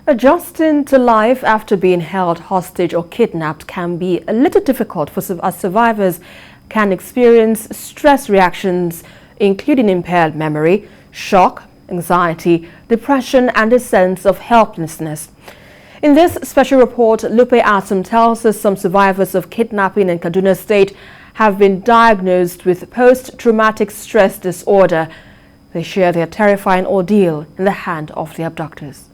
Adjusting to life after being held hostage or kidnapped can be a little difficult as survivors can experience stress reactions, including impaired memory, shock, anxiety, depression, and a sense of helplessness. In this special report, Lupe Atom tells us some survivors of kidnapping in Kaduna State have been diagnosed with post-traumatic stress disorder. They share their terrifying ordeal in the hand of the abductors.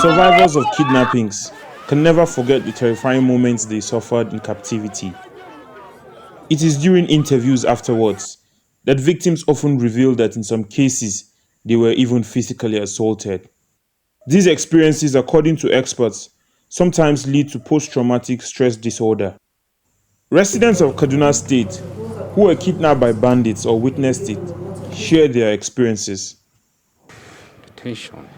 Survivors of kidnappings can never forget the terrifying moments they suffered in captivity. It is during interviews afterwards that victims often reveal that in some cases they were even physically assaulted. These experiences, according to experts, sometimes lead to post-traumatic stress disorder. Residents of Kaduna State who were kidnapped by bandits or witnessed it share their experiences. Tension.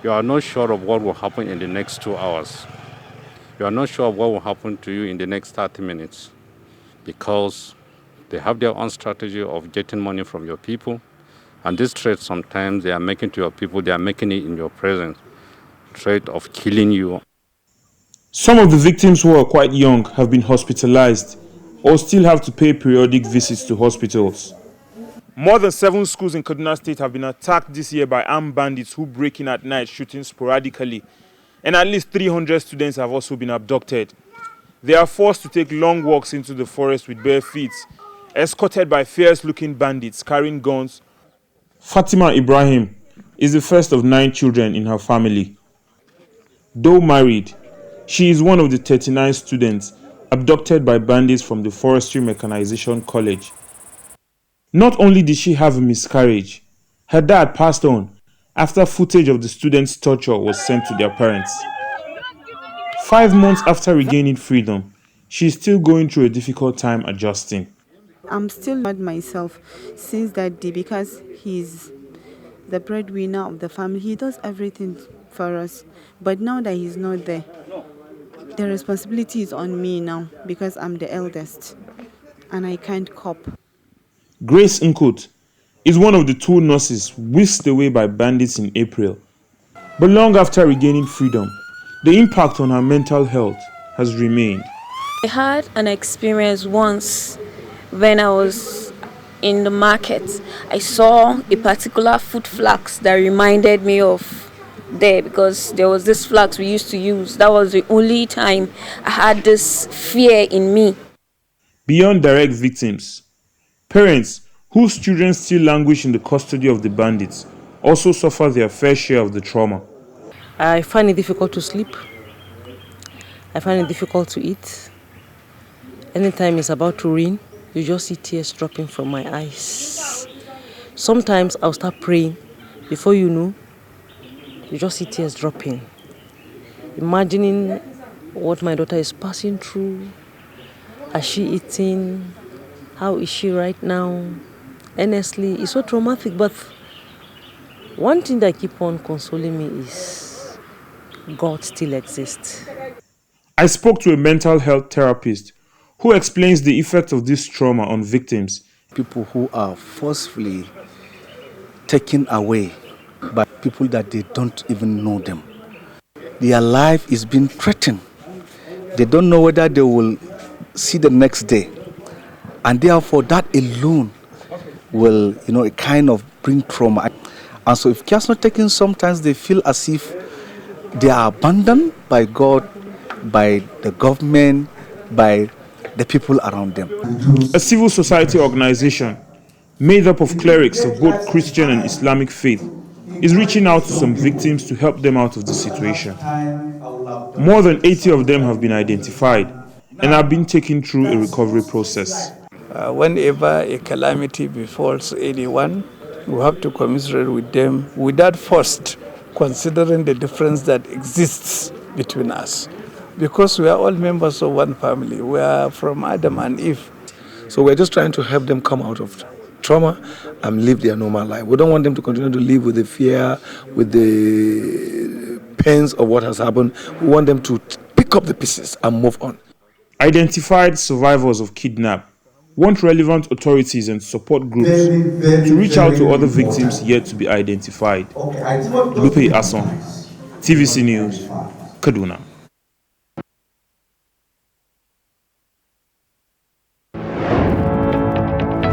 You are not sure of what will happen in the next 2 hours. You are not sure of what will happen to you in the next 30 minutes because they have their own strategy of getting money from your people. And this threat sometimes they are making to your people, they are making it in your presence. Threat of killing you. Some of the victims who are quite young have been hospitalized or still have to pay periodic visits to hospitals. More than 7 schools in Kaduna State have been attacked this year by armed bandits who break in at night shooting sporadically. And at least 300 students have also been abducted. They are forced to take long walks into the forest with bare feet, escorted by fierce-looking bandits carrying guns. Fatima Ibrahim is the first of 9 children in her family. Though married, she is one of the 39 students abducted by bandits from the Forestry Mechanization College. Not only did she have a miscarriage, her dad passed on after footage of the students' torture was sent to their parents. 5 months after regaining freedom, she is still going through a difficult time adjusting. I'm still not myself since that day because he's the breadwinner of the family. He does everything for us. But now that he's not there, the responsibility is on me now because I'm the eldest and I can't cope. Grace Nkut is one of the 2 nurses whisked away by bandits in April. But long after regaining freedom, the impact on her mental health has remained. I had an experience once when I was in the market. I saw a particular food flax that reminded me of there because there was this flax we used to use. That was the only time I had this fear in me. Beyond direct victims, parents whose children still languish in the custody of the bandits also suffer their fair share of the trauma. I find it difficult to sleep. I find it difficult to eat. Anytime it's about to rain, you just see tears dropping from my eyes. Sometimes I'll start praying. Before you know, you just see tears dropping. Imagining what my daughter is passing through. Is she eating? How is she right now? Honestly, it's so traumatic, but one thing that keeps on consoling me is God still exists. I spoke to a mental health therapist who explains the effect of this trauma on victims. People who are forcefully taken away by people that they don't even know them. Their life is being threatened. They don't know whether they will see the next day. And therefore that alone will, it kind of bring trauma. And so if care is not taken, sometimes they feel as if they are abandoned by God, by the government, by the people around them. A civil society organization made up of clerics of both Christian and Islamic faith is reaching out to some victims to help them out of the situation. More than 80 of them have been identified and have been taken through a recovery process. Whenever a calamity befalls anyone, we have to commiserate with them without first considering the difference that exists between us. Because we are all members of one family. We are from Adam and Eve. So we're just trying to help them come out of trauma and live their normal life. We don't want them to continue to live with the fear, with the pains of what has happened. We want them to pick up the pieces and move on. Identified survivors of kidnap want relevant authorities and support groups to reach out to other victims yet to be identified. Lupe Asson, TVC News, Kaduna.